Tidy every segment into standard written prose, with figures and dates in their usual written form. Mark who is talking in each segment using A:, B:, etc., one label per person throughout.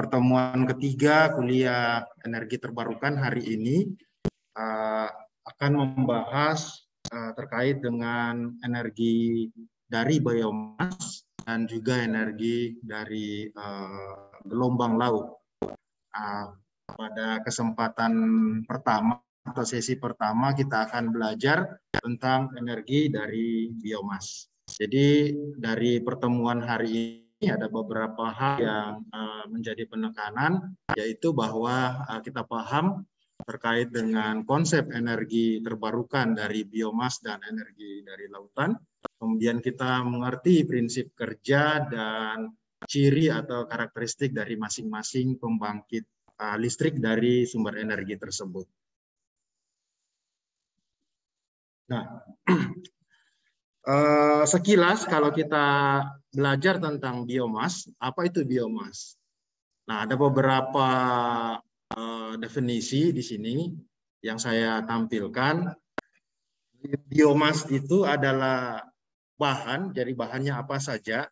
A: pertemuan ketiga kuliah energi terbarukan hari ini akan membahas terkait dengan energi dari biomas dan juga energi dari gelombang laut. Pada kesempatan pertama atau sesi pertama kita akan belajar tentang energi dari biomas. Jadi dari pertemuan hari ini ada beberapa hal yang menjadi penekanan, yaitu bahwa kita paham terkait dengan konsep energi terbarukan dari biomas dan energi dari lautan. Kemudian kita mengerti prinsip kerja dan ciri atau karakteristik dari masing-masing pembangkit listrik dari sumber energi tersebut. Nah, sekilas kalau kita belajar tentang biomas, apa itu biomas? Nah, ada beberapa definisi di sini yang saya tampilkan. Biomas itu adalah bahan, jadi bahannya apa saja,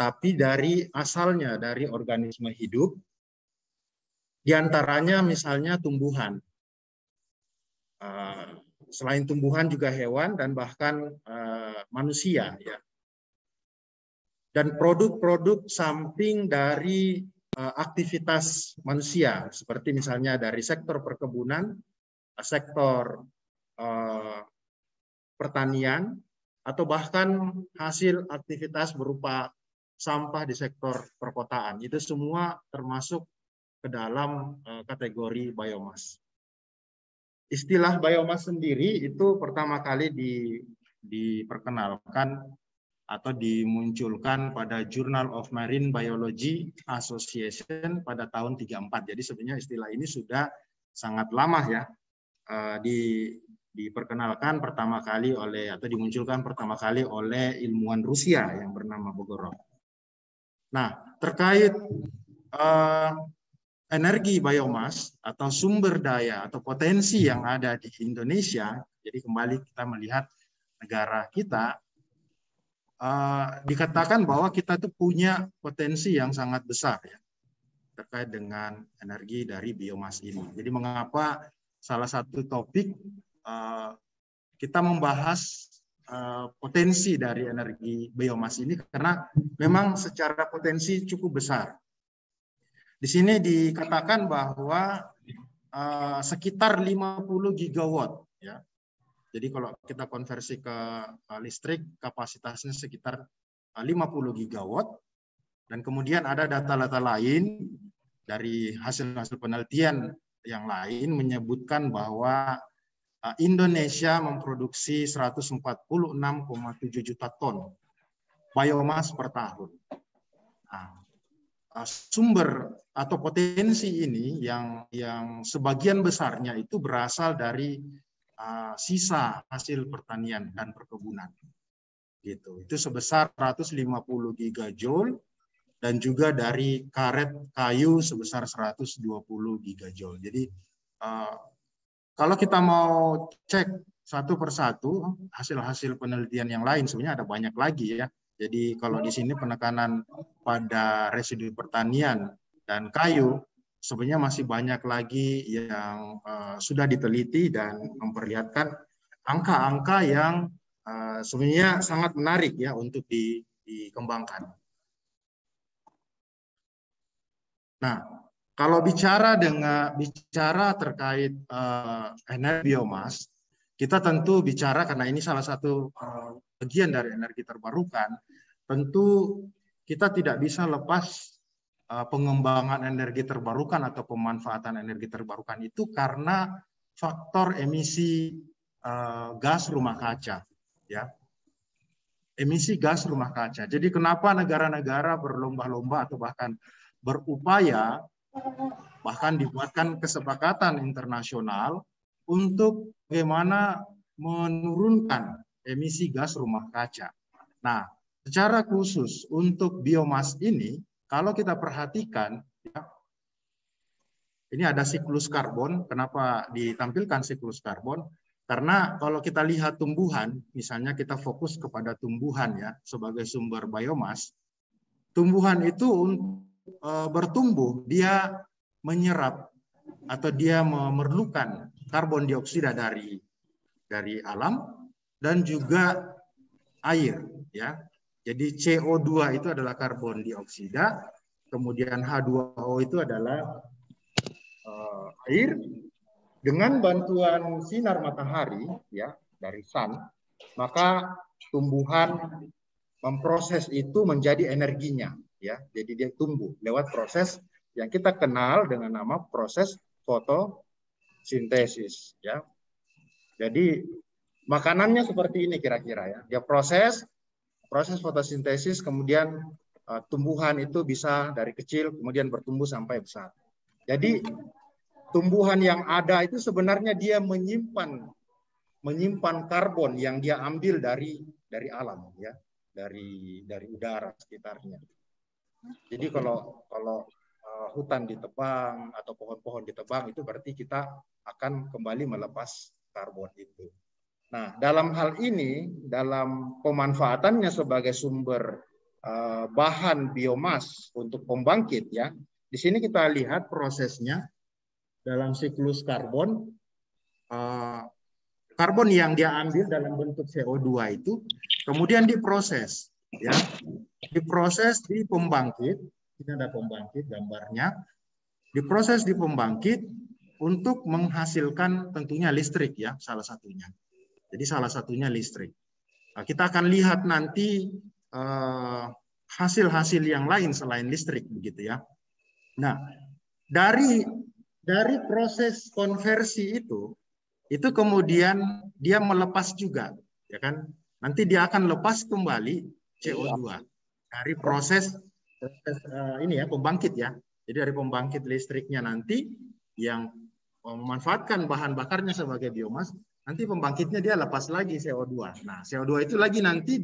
A: tapi dari asalnya dari organisme hidup, diantaranya misalnya tumbuhan. Selain tumbuhan juga hewan dan bahkan manusia, ya. Dan produk-produk samping dari aktivitas manusia, seperti misalnya dari sektor perkebunan, sektor pertanian, atau bahkan hasil aktivitas berupa sampah di sektor perkotaan. Itu semua termasuk ke dalam kategori biomas. Istilah biomas sendiri itu pertama kali diperkenalkan atau dimunculkan pada Journal of Marine Biology Association pada tahun 34. Jadi sebenarnya istilah ini sudah sangat lama ya, diperkenalkan pertama kali oleh atau dimunculkan pertama kali oleh ilmuwan Rusia yang bernama Bogorov. Nah, terkait energi biomas atau sumber daya atau potensi yang ada di Indonesia, jadi kembali kita melihat negara kita, dikatakan bahwa kita tuh punya potensi yang sangat besar ya, terkait dengan energi dari biomas ini. Jadi mengapa salah satu topik kita membahas potensi dari energi biomas ini, karena memang secara potensi cukup besar. Di sini dikatakan bahwa sekitar 50 gigawatt ya. Jadi kalau kita konversi ke listrik, kapasitasnya sekitar 50 gigawatt. Dan kemudian ada data-data lain dari hasil-hasil penelitian yang lain menyebutkan bahwa Indonesia memproduksi 146,7 juta ton biomas per tahun. Nah, sumber atau potensi ini yang sebagian besarnya itu berasal dari sisa hasil pertanian dan perkebunan. Gitu. Itu sebesar 150 gigajoule dan juga dari karet kayu sebesar 120 gigajoule. Jadi kalau kita mau cek satu persatu hasil-hasil penelitian yang lain, sebenarnya ada banyak lagi ya. Jadi kalau di sini penekanan pada residu pertanian dan kayu, sebenarnya masih banyak lagi yang sudah diteliti dan memperlihatkan angka-angka yang sebenarnya sangat menarik ya untuk dikembangkan. Nah, kalau bicara terkait energi biomas, kita tentu bicara karena ini salah satu bagian dari energi terbarukan, tentu kita tidak bisa lepas pengembangan energi terbarukan atau pemanfaatan energi terbarukan itu karena faktor emisi gas rumah kaca, ya. Emisi gas rumah kaca. Jadi kenapa negara-negara berlomba-lomba atau bahkan berupaya, bahkan dibuatkan kesepakatan internasional untuk bagaimana menurunkan emisi gas rumah kaca. Nah, secara khusus untuk biomas ini, kalau kita perhatikan, ya, ini ada siklus karbon. Kenapa ditampilkan siklus karbon? Karena kalau kita lihat tumbuhan, misalnya kita fokus kepada tumbuhan ya sebagai sumber biomas, tumbuhan itu bertumbuh dia menyerap atau dia memerlukan karbon dioksida dari alam dan juga air, ya. Jadi CO2 itu adalah karbon dioksida, kemudian H2O itu adalah air. Dengan bantuan sinar matahari, ya, dari sun, maka tumbuhan memproses itu menjadi energinya, ya. Jadi dia tumbuh lewat proses yang kita kenal dengan nama proses fotosintesis, ya. Jadi makanannya seperti ini kira-kira, ya. Dia proses fotosintesis, kemudian tumbuhan itu bisa dari kecil kemudian bertumbuh sampai besar. Jadi tumbuhan yang ada itu sebenarnya dia menyimpan karbon yang dia ambil dari alam, ya, dari udara sekitarnya. Jadi kalau hutan ditebang atau pohon-pohon ditebang itu berarti kita akan kembali melepas karbon itu. Nah, dalam hal ini, dalam pemanfaatannya sebagai sumber bahan biomas untuk pembangkit, ya, di sini kita lihat prosesnya dalam siklus karbon. Karbon yang dia ambil dalam bentuk CO2 itu kemudian diproses, ya, diproses di pembangkit. Ini ada pembangkit gambarnya, diproses di pembangkit untuk menghasilkan tentunya listrik, ya, salah satunya. Jadi salah satunya listrik. Nah, kita akan lihat nanti hasil-hasil yang lain selain listrik, begitu, ya. Nah, dari proses konversi itu kemudian dia melepas juga, ya kan? Nanti dia akan lepas kembali CO2 dari proses ini, ya, pembangkit, ya. Jadi dari pembangkit listriknya nanti yang memanfaatkan bahan bakarnya sebagai biomas, nanti pembangkitnya dia lepas lagi CO2. Nah, CO2 itu lagi nanti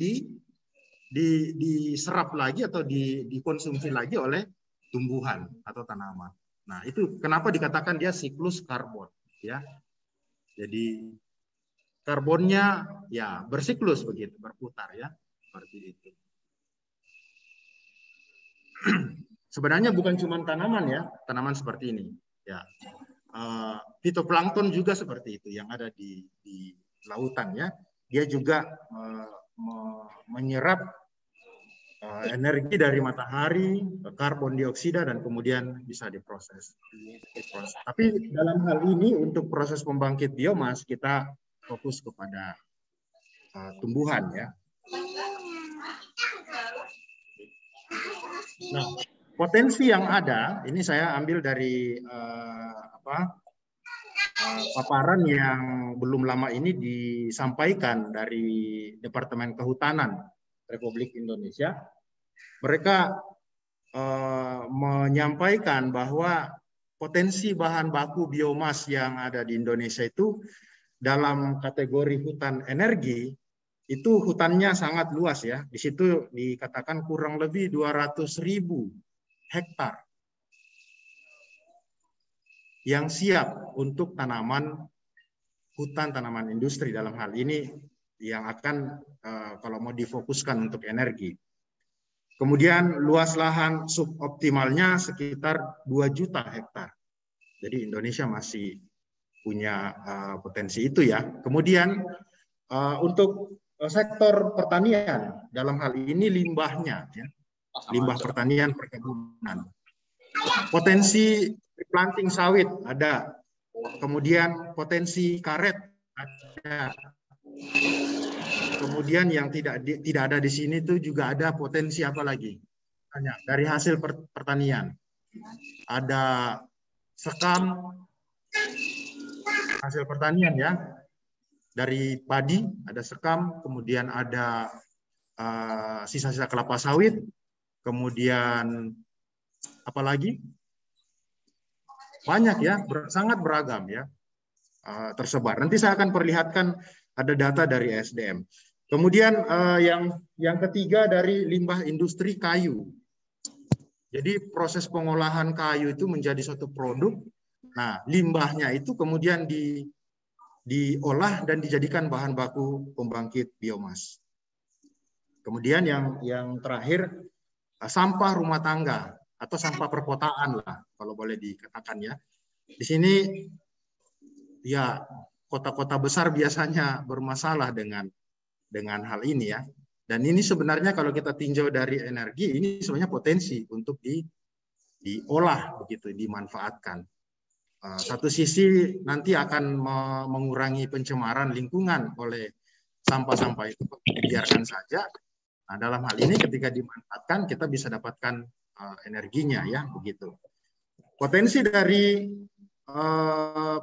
A: diserap lagi atau dikonsumsi lagi oleh tumbuhan atau tanaman. Nah, itu kenapa dikatakan dia siklus karbon, ya. Jadi karbonnya, ya, bersiklus begitu, berputar, ya, seperti itu. Sebenarnya bukan cuma tanaman, ya, tanaman seperti ini, ya. Fitoplankton juga seperti itu yang ada di lautan, ya. Dia juga menyerap energi dari matahari, karbon dioksida, dan kemudian bisa diproses. Tapi dalam hal ini untuk proses pembangkit biomas kita fokus kepada tumbuhan, ya. Nah, potensi yang ada ini saya ambil dari paparan yang belum lama ini disampaikan dari Departemen Kehutanan Republik Indonesia. Mereka menyampaikan bahwa potensi bahan baku biomas yang ada di Indonesia itu dalam kategori hutan energi itu hutannya sangat luas, ya. Di situ dikatakan kurang lebih 200.000 hektar yang siap untuk tanaman hutan, tanaman industri dalam hal ini yang akan kalau mau difokuskan untuk energi. Kemudian luas lahan suboptimalnya sekitar 2 juta hektar. Jadi Indonesia masih punya potensi itu, ya. Kemudian untuk sektor pertanian dalam hal ini limbahnya, ya, limbah pertanian perkebunan. Potensi planting sawit ada, kemudian potensi karet ada. Kemudian yang tidak ada di sini itu juga ada potensi apa lagi? Dari hasil pertanian. Ada sekam hasil pertanian, ya. Dari padi ada sekam, kemudian ada sisa-sisa kelapa sawit, kemudian apa lagi? Banyak, ya, sangat beragam, ya, tersebar. Nanti saya akan perlihatkan ada data dari SDM. Kemudian yang ketiga dari limbah industri kayu. Jadi proses pengolahan kayu itu menjadi suatu produk. Nah, limbahnya itu kemudian diolah dan dijadikan bahan baku pembangkit biomas. Kemudian yang terakhir sampah rumah tangga atau sampah perkotaan lah kalau boleh dikatakan ya. Di sini ya kota-kota besar biasanya bermasalah dengan hal ini ya. Dan ini sebenarnya kalau kita tinjau dari energi, ini sebenarnya potensi untuk diolah begitu, dimanfaatkan. Satu sisi nanti akan mengurangi pencemaran lingkungan oleh sampah-sampah itu, dibiarkan saja. Nah, dalam hal ini ketika dimanfaatkan kita bisa dapatkan energinya ya begitu. Potensi dari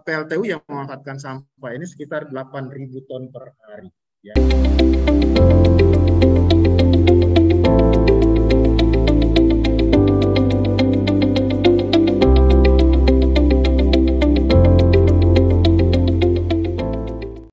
A: PLTU yang memanfaatkan sampah ini sekitar 8.000 ton per hari. Ya.